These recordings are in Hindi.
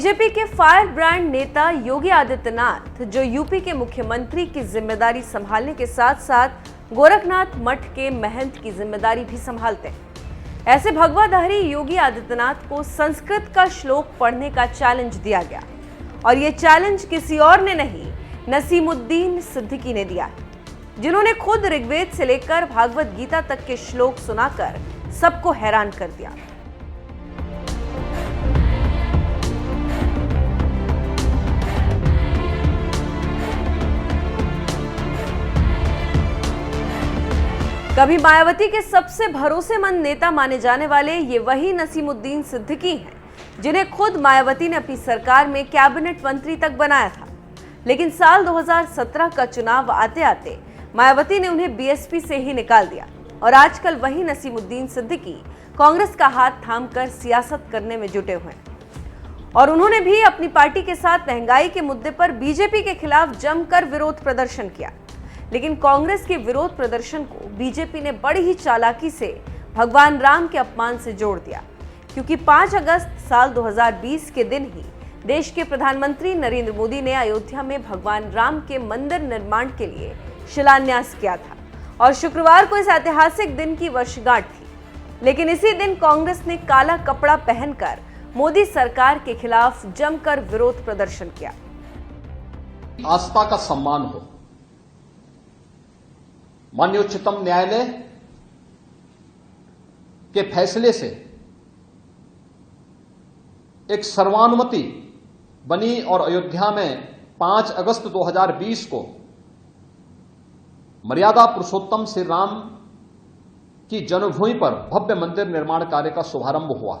बीजेपी के फायर ब्रांड नेता योगी आदित्यनाथ, जो यूपी के मुख्यमंत्री की जिम्मेदारी संभालने के साथ साथ गोरखनाथ मठ के महंत की जिम्मेदारी भी संभालते हैं, ऐसे भगवाधारी योगी आदित्यनाथ को संस्कृत का श्लोक पढ़ने का चैलेंज दिया गया। और ये चैलेंज किसी और ने नहीं, नसीमुद्दीन सिद्दीकी ने दिया, जिन्होंने खुद ऋग्वेद से लेकर भागवत गीता तक के श्लोक सुनाकर सबको हैरान कर दिया। कभी मायावती के सबसे भरोसेमंद नेता माने जाने वाले ये वही नसीमुद्दीन सिद्दीकी हैं, जिन्हें खुद मायावती ने अपनी सरकार में कैबिनेट मंत्री तक बनाया था। लेकिन साल 2017 का चुनाव आते आते मायावती ने उन्हें बीएसपी से ही निकाल दिया और आजकल वही नसीमुद्दीन सिद्दीकी कांग्रेस का हाथ थामकर सियासत करने में जुटे हुए हैं। और उन्होंने भी अपनी पार्टी के साथ महंगाई के मुद्दे पर बीजेपी के खिलाफ जमकर विरोध प्रदर्शन किया। लेकिन कांग्रेस के विरोध प्रदर्शन को बीजेपी ने बड़ी ही चालाकी से भगवान राम के अपमान से जोड़ दिया, क्योंकि 5 अगस्त साल 2020 के दिन ही देश के प्रधानमंत्री नरेंद्र मोदी ने अयोध्या में भगवान राम के मंदिर निर्माण के लिए शिलान्यास किया था और शुक्रवार को इस ऐतिहासिक दिन की वर्षगांठ थी। लेकिन इसी दिन कांग्रेस ने काला कपड़ा पहनकर मोदी सरकार के खिलाफ जमकर विरोध प्रदर्शन किया। आस्था का सम्मान हो, माननीय उच्चतम न्यायालय के फैसले से एक सर्वानुमति बनी और अयोध्या में 5 अगस्त 2020 को मर्यादा पुरुषोत्तम श्री राम की जन्मभूमि पर भव्य मंदिर निर्माण कार्य का शुभारंभ हुआ।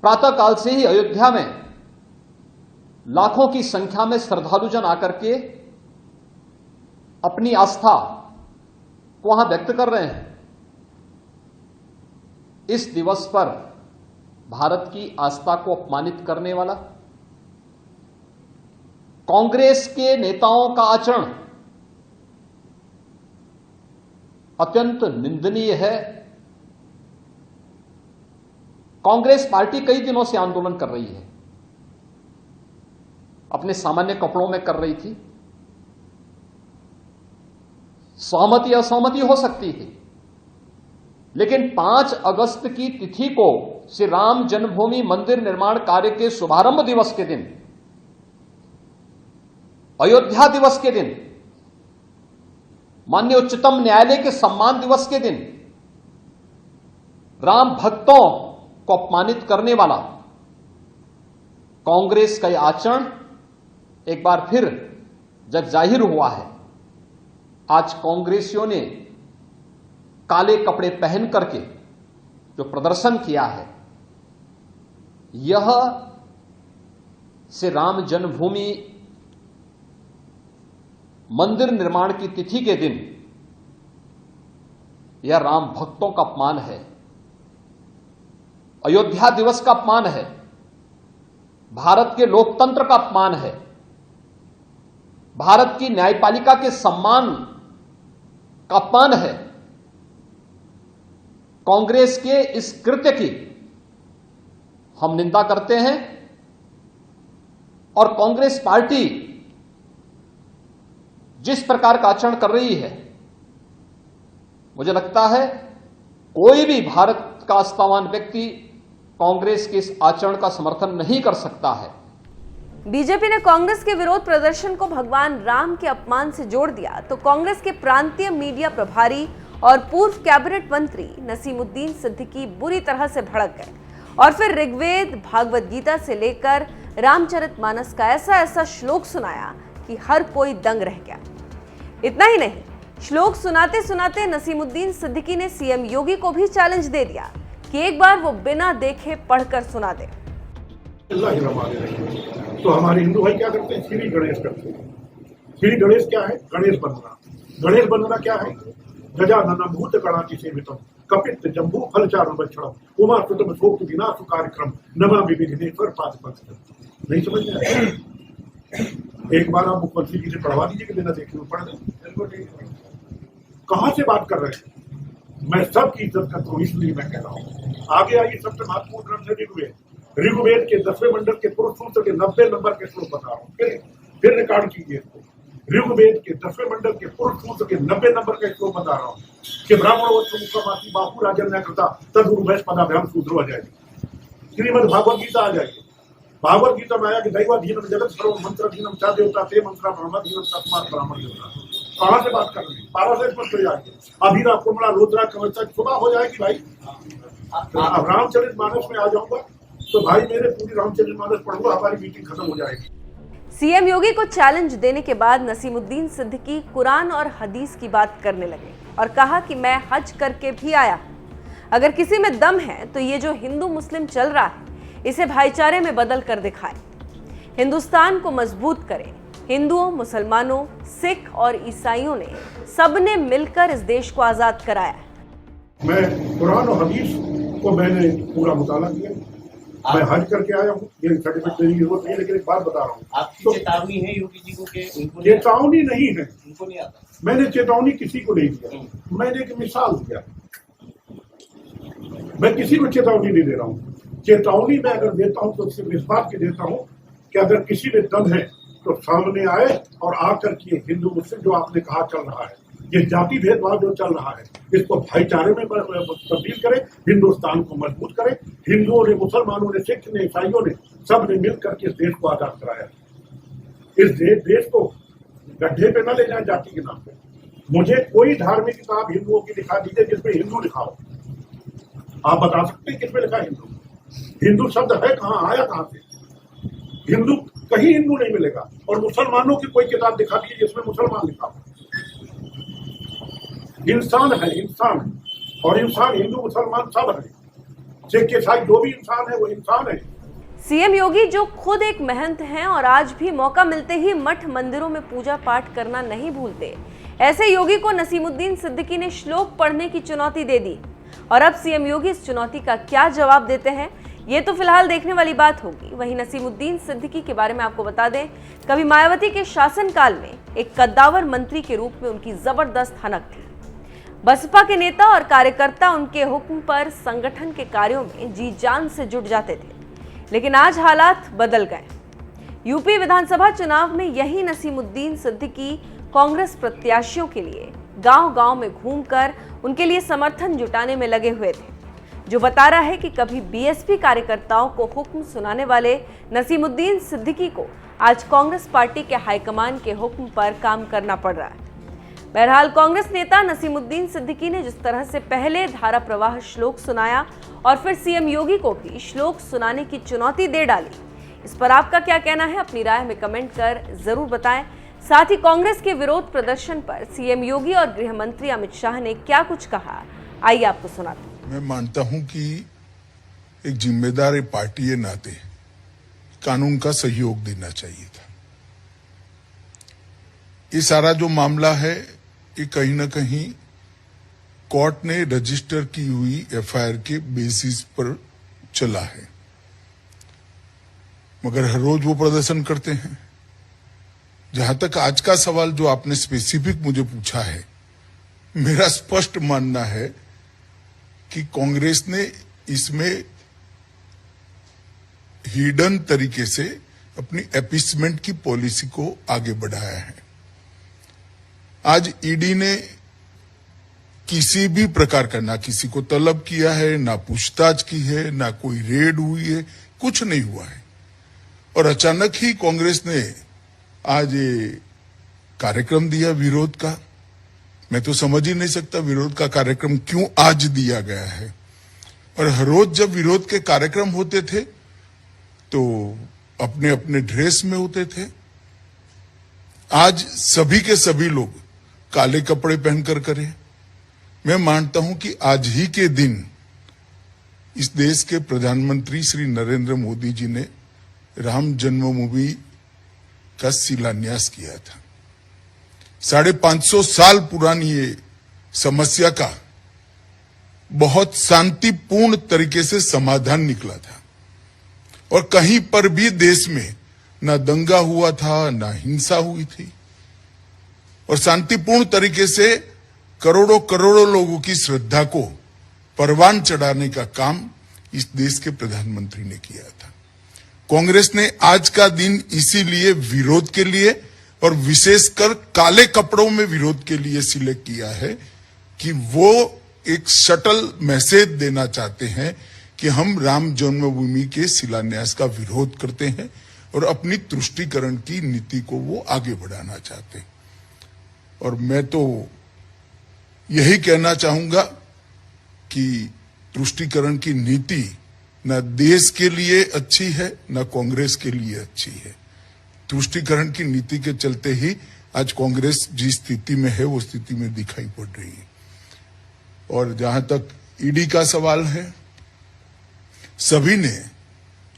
प्रातःकाल से ही अयोध्या में लाखों की संख्या में श्रद्धालुजन आकर के अपनी आस्था को वहां व्यक्त कर रहे हैं। इस दिवस पर भारत की आस्था को अपमानित करने वाला कांग्रेस के नेताओं का आचरण अत्यंत निंदनीय है। कांग्रेस पार्टी कई दिनों से आंदोलन कर रही है, अपने सामान्य कपड़ों में कर रही थी। सहमति असहमति हो सकती थी, लेकिन 5 अगस्त की तिथि को श्री राम जन्मभूमि मंदिर निर्माण कार्य के शुभारंभ दिवस के दिन, अयोध्या दिवस के दिन, माननीय उच्चतम न्यायालय के सम्मान दिवस के दिन राम भक्तों को अपमानित करने वाला कांग्रेस का यह आचरण एक बार फिर जब जाहिर हुआ है। आज कांग्रेसियों ने काले कपड़े पहन करके जो प्रदर्शन किया है, यह श्री राम जन्मभूमि मंदिर निर्माण की तिथि के दिन यह राम भक्तों का अपमान है, अयोध्या दिवस का अपमान है, भारत के लोकतंत्र का अपमान है, भारत की न्यायपालिका के सम्मान का अपमान है। कांग्रेस के इस कृत्य की हम निंदा करते हैं और कांग्रेस पार्टी जिस प्रकार का आचरण कर रही है, मुझे लगता है कोई भी भारत का आस्थावान व्यक्ति कांग्रेस के इस आचरण का समर्थन नहीं कर सकता है। बीजेपी ने कांग्रेस के विरोध प्रदर्शन को भगवान राम के अपमान से जोड़ दिया तो कांग्रेस के प्रांतीय मीडिया प्रभारी और पूर्व कैबिनेट मंत्री नसीमुद्दीन सिद्दीकी बुरी तरह से भड़क गए और फिर ऋग्वेद, भागवत गीता से लेकर रामचरितमानस का ऐसा श्लोक सुनाया कि हर कोई दंग रह गया। इतना ही नहीं, श्लोक सुनाते सुनाते नसीमुद्दीन सिद्दीकी ने सीएम योगी को भी चैलेंज दे दिया कि एक बार वो बिना देखे पढ़कर सुना दे। तो हमारे हिंदू भाई क्या करते हैं? श्री गणेश करते हैं। श्री गणेश क्या है? गणेश वंदना। गणेश वंदना क्या है? गजाननम भूत गणाति सेवितम कपित जम्बू फलचारु बक्षणम उमा सुतम शोक विनाश कार्यक्रम नमामि विघ्नेश्वर पाद पथ। नहीं समझ में आया? एक बार आप मुख्यमंत्री जी से पढ़वा दीजिए कि बिना देखे वो पढ़ दें। कहां से बात कर रहे हैं? मैं सबकी इज्जत करता हूं, इसलिए मैं कह रहा हूं आगे आइए, सबसे महत्वपूर्ण ग्रंथ है ऋग्वेद। ऋग्वेद के 10वें मंडल के पुरुष सूत्र के 90 नंबर के श्लोक बता रहा हूँ, फिर रिकॉर्ड कीजिए इसको। ऋग्वेद के 10वें मंडल के पुरुष सूत्र के 90 नंबर का श्लोक बता रहा हूँ कि ब्राह्मण वत्समुखमासी बाहु राजन्या कृता तदुर्वैश पदाभ्याम शूद्रो आ जाएगी। श्रीमद् भागवत गीता आ जाएगी। भागवत गीता में आया कि दैवाधीनम जगत सर्व मंत्राधीनम चा देवता ते मंत्रा ब्रह्माधीनम तस्मात् ब्राह्मण देवता। कहां से बात कर रहे हैं? पारा से स्पष्ट हो जाएगी। अभीरा कुमला रुद्रा कवचा सुबह हो जाएगी भाई। अब रामचरित मानस में आ जाऊंगा तो भाई मेरे पूरी रामचरित मानस पढ़ूंगा, हमारी मीटिंग खत्म हो जाएगी। सीएम योगी को चैलेंज देने के बाद नसीमुद्दीन सिद्दीकी कुरान और हदीस की बात करने लगे और कहा कि मैं हज करके भी आया हूं। अगर किसी में दम है तो ये जो हिंदू मुस्लिम चल रहा है इसे भाईचारे में बदल कर दिखाए, हिंदुस्तान को मजबूत करें। हिंदुओं, मुसलमानों, सिख और ईसाइयों ने सबने मिलकर इस देश को आजाद कराया है। मैं कुरान और हदीस को मैंने पूरा मुताला किया, मैं हज करके आया हूँ, ये सर्टिफिकेट देने की जरूरत नहीं। लेकिन एक बात बता रहा हूँ, आपकी चेतावनी है योगी जी को कि उनको चेतावनी नहीं है, उनको नहीं आता। मैंने चेतावनी किसी को नहीं दिया, मैंने एक मिसाल दिया। मैं किसी को चेतावनी नहीं दे रहा हूँ। चेतावनी मैं अगर देता हूँ तो सिर्फ इस बात की देता हूँ कि अगर किसी में दम है तो सामने आए और आकर के हिंदू मुस्लिम जो आपने कहा चल रहा है, ये जाति भेदभाव जो चल रहा है, इसको भाईचारे में तब्दील करें, हिंदुस्तान को मजबूत करें। हिंदुओं ने, मुसलमानों ने, सिख ने, ईसाइयों ने, सब ने मिल करके इस देश को आजाद कराया। इस देश को गड्ढे पे न ले जाए जाति के नाम पे। मुझे कोई धार्मिक किताब हिंदुओं की दिखा दीजिए जिसमें हिंदू लिखा हो। आप बता सकते हैं किसमें लिखा हिंदू? हिंदू शब्द है कहाँ, आया कहाँ से? हिंदू कहीं हिंदू नहीं मिलेगा। और मुसलमानों की कोई किताब दिखा दीजिए जिसमें मुसलमान लिखा हो। इंसान है, इंसान है, और इंसान हिंदू मुसलमान सब है। सिख ईसाई जो भी इंसान है वो इंसान है। सीएम योगी जो खुद एक महंत हैं और आज भी मौका मिलते ही मठ मंदिरों में पूजा पाठ करना नहीं भूलते, ऐसे योगी को नसीमुद्दीन सिद्दीकी ने श्लोक पढ़ने की चुनौती दे दी। और अब सीएम योगी इस चुनौती का क्या जवाब देते हैं, ये तो फिलहाल देखने वाली बात होगी। वहीं नसीमुद्दीन सिद्दीकी के बारे में आपको बता दें, कभी मायावती के शासनकाल में एक कद्दावर मंत्री के रूप में उनकी जबरदस्त हनक थी। बसपा के नेता और कार्यकर्ता उनके हुक्म पर संगठन के कार्यों में जी जान से जुट जाते थे, लेकिन आज हालात बदल गए। यूपी विधानसभा चुनाव में यही नसीमुद्दीन सिद्दीकी कांग्रेस प्रत्याशियों के लिए गांव-गांव में घूमकर उनके लिए समर्थन जुटाने में लगे हुए थे, जो बता रहा है कि कभी बीएसपी कार्यकर्ताओं को हुक्म सुनाने वाले नसीमुद्दीन सिद्दीकी को आज कांग्रेस पार्टी के हाईकमान के हुक्म पर काम करना पड़ रहा है। बहरहाल कांग्रेस नेता नसीमुद्दीन सिद्दीकी ने जिस तरह से पहले धारा प्रवाह श्लोक सुनाया और फिर सीएम योगी को भी श्लोक सुनाने की चुनौती दे डाली, इस पर आपका क्या कहना है? अपनी राय में कमेंट कर जरूर बताएं। साथ ही कांग्रेस के विरोध प्रदर्शन पर सीएम योगी और गृह मंत्री अमित शाह ने क्या कुछ कहा, आइए आपको सुनाते हैं। मैं मानता हूं कि एक जिम्मेदार पार्टी के नाते कानून का सहयोग देना चाहिए था। ये सारा जो मामला है ये कहीं ना कहीं कोर्ट ने रजिस्टर की हुई एफआईआर के बेसिस पर चला है, मगर हर रोज वो प्रदर्शन करते हैं। जहां तक आज का सवाल जो आपने स्पेसिफिक मुझे पूछा है, मेरा स्पष्ट मानना है कि कांग्रेस ने इसमें हिडन तरीके से अपनी अपीसमेंट की पॉलिसी को आगे बढ़ाया है। आज ईडी ने किसी भी प्रकार का ना किसी को तलब किया है, ना पूछताछ की है, ना कोई रेड हुई है, कुछ नहीं हुआ है। और अचानक ही कांग्रेस ने आज ये कार्यक्रम दिया विरोध का। मैं तो समझ ही नहीं सकता विरोध का कार्यक्रम क्यों आज दिया गया है। और हर रोज जब विरोध के कार्यक्रम होते थे तो अपने अपने ड्रेस में होते थे। आज सभी के सभी लोग काले कपड़े पहनकर करें। मैं मानता हूं कि आज ही के दिन इस देश के प्रधानमंत्री श्री नरेंद्र मोदी जी ने राम जन्मभूमि का शिलान्यास किया था। 550 साल पुरानी ये समस्या का बहुत शांतिपूर्ण तरीके से समाधान निकला था और कहीं पर भी देश में ना दंगा हुआ था, ना हिंसा हुई थी और शांतिपूर्ण तरीके से करोड़ों करोड़ों लोगों की श्रद्धा को परवान चढ़ाने का काम इस देश के प्रधानमंत्री ने किया था। कांग्रेस ने आज का दिन इसीलिए विरोध के लिए और विशेषकर काले कपड़ों में विरोध के लिए सिलेक्ट किया है कि वो एक सटल मैसेज देना चाहते हैं कि हम राम जन्मभूमि के शिलान्यास का विरोध करते हैं और अपनी तुष्टीकरण की नीति को वो आगे बढ़ाना चाहते हैं। और मैं तो यही कहना चाहूंगा कि तुष्टीकरण की नीति न देश के लिए अच्छी है न कांग्रेस के लिए अच्छी है। तुष्टीकरण की नीति के चलते ही आज कांग्रेस जिस स्थिति में है वो स्थिति में दिखाई पड़ रही है। और जहां तक ईडी का सवाल है, सभी ने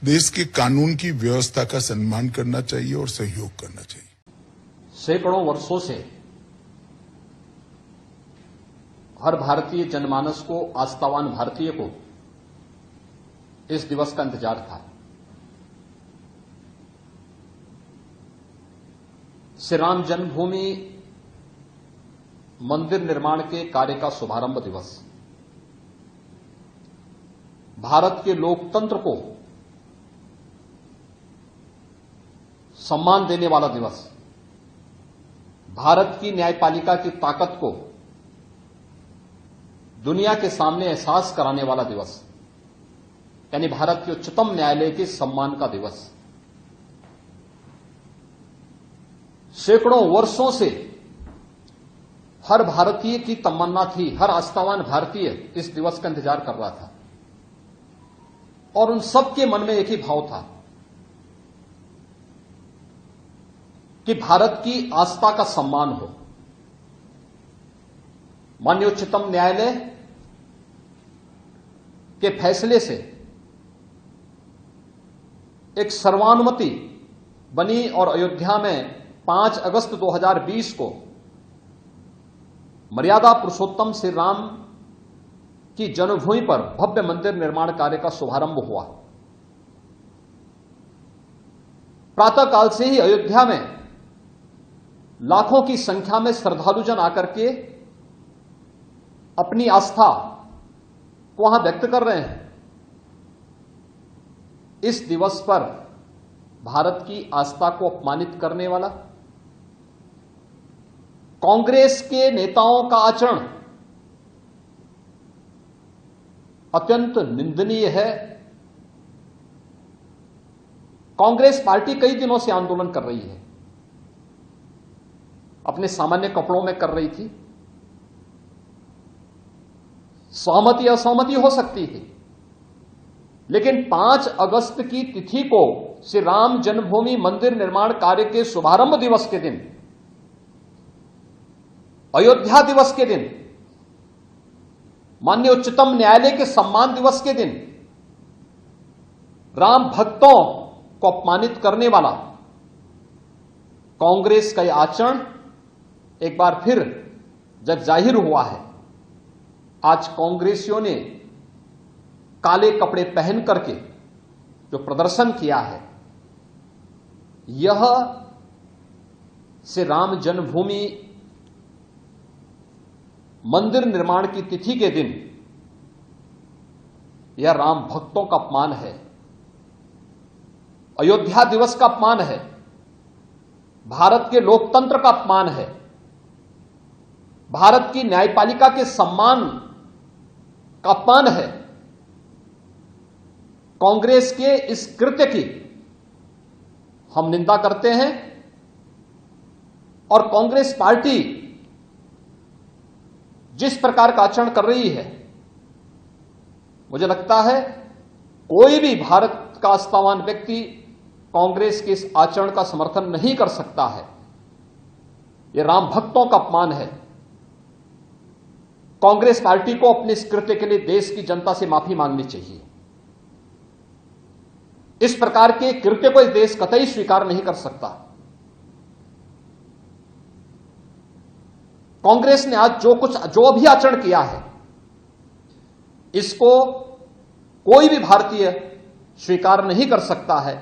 देश के कानून की व्यवस्था का सम्मान करना चाहिए और सहयोग करना चाहिए। सैकड़ों वर्षों से हर भारतीय जनमानस को, आस्थावान भारतीय को इस दिवस का इंतजार था। श्री राम जन्मभूमि मंदिर निर्माण के कार्य का शुभारंभ दिवस, भारत के लोकतंत्र को सम्मान देने वाला दिवस, भारत की न्यायपालिका की ताकत को दुनिया के सामने एहसास कराने वाला दिवस, यानी भारत के उच्चतम न्यायालय के सम्मान का दिवस। सैकड़ों वर्षों से हर भारतीय की तमन्ना थी, हर आस्थावान भारतीय इस दिवस का इंतजार कर रहा था और उन सबके मन में एक ही भाव था कि भारत की आस्था का सम्मान हो। माननीय उच्चतम न्यायालय के फैसले से एक सर्वानुमति बनी और अयोध्या में 5 अगस्त 2020 को मर्यादा पुरुषोत्तम श्री राम की जन्मभूमि पर भव्य मंदिर निर्माण कार्य का शुभारंभ हुआ। प्रातःकाल से ही अयोध्या में लाखों की संख्या में श्रद्धालुजन आकर के अपनी आस्था को वहां व्यक्त कर रहे हैं। इस दिवस पर भारत की आस्था को अपमानित करने वाला कांग्रेस के नेताओं का आचरण अत्यंत निंदनीय है। कांग्रेस पार्टी कई दिनों से आंदोलन कर रही है, अपने सामान्य कपड़ों में कर रही थी। सहमति असहमति हो सकती थी, लेकिन 5 अगस्त की तिथि को श्री राम जन्मभूमि मंदिर निर्माण कार्य के शुभारंभ दिवस के दिन, अयोध्या दिवस के दिन, माननीय उच्चतम न्यायालय के सम्मान दिवस के दिन राम भक्तों को अपमानित करने वाला कांग्रेस का यह आचरण एक बार फिर जग जाहिर हुआ है। आज कांग्रेसियों ने काले कपड़े पहन करके जो प्रदर्शन किया है, यह श्री राम जन्मभूमि मंदिर निर्माण की तिथि के दिन यह राम भक्तों का अपमान है, अयोध्या दिवस का अपमान है, भारत के लोकतंत्र का अपमान है, भारत की न्यायपालिका के सम्मान का अपमान है। कांग्रेस के इस कृत्य की हम निंदा करते हैं और कांग्रेस पार्टी जिस प्रकार का आचरण कर रही है, मुझे लगता है कोई भी भारत का आस्थावान व्यक्ति कांग्रेस के इस आचरण का समर्थन नहीं कर सकता है। यह राम भक्तों का अपमान है। कांग्रेस पार्टी को अपने इस कृत्य के लिए देश की जनता से माफी मांगनी चाहिए। इस प्रकार के कृत्य को इस देश कतई स्वीकार नहीं कर सकता। कांग्रेस ने आज जो भी आचरण किया है, इसको कोई भी भारतीय स्वीकार नहीं कर सकता है।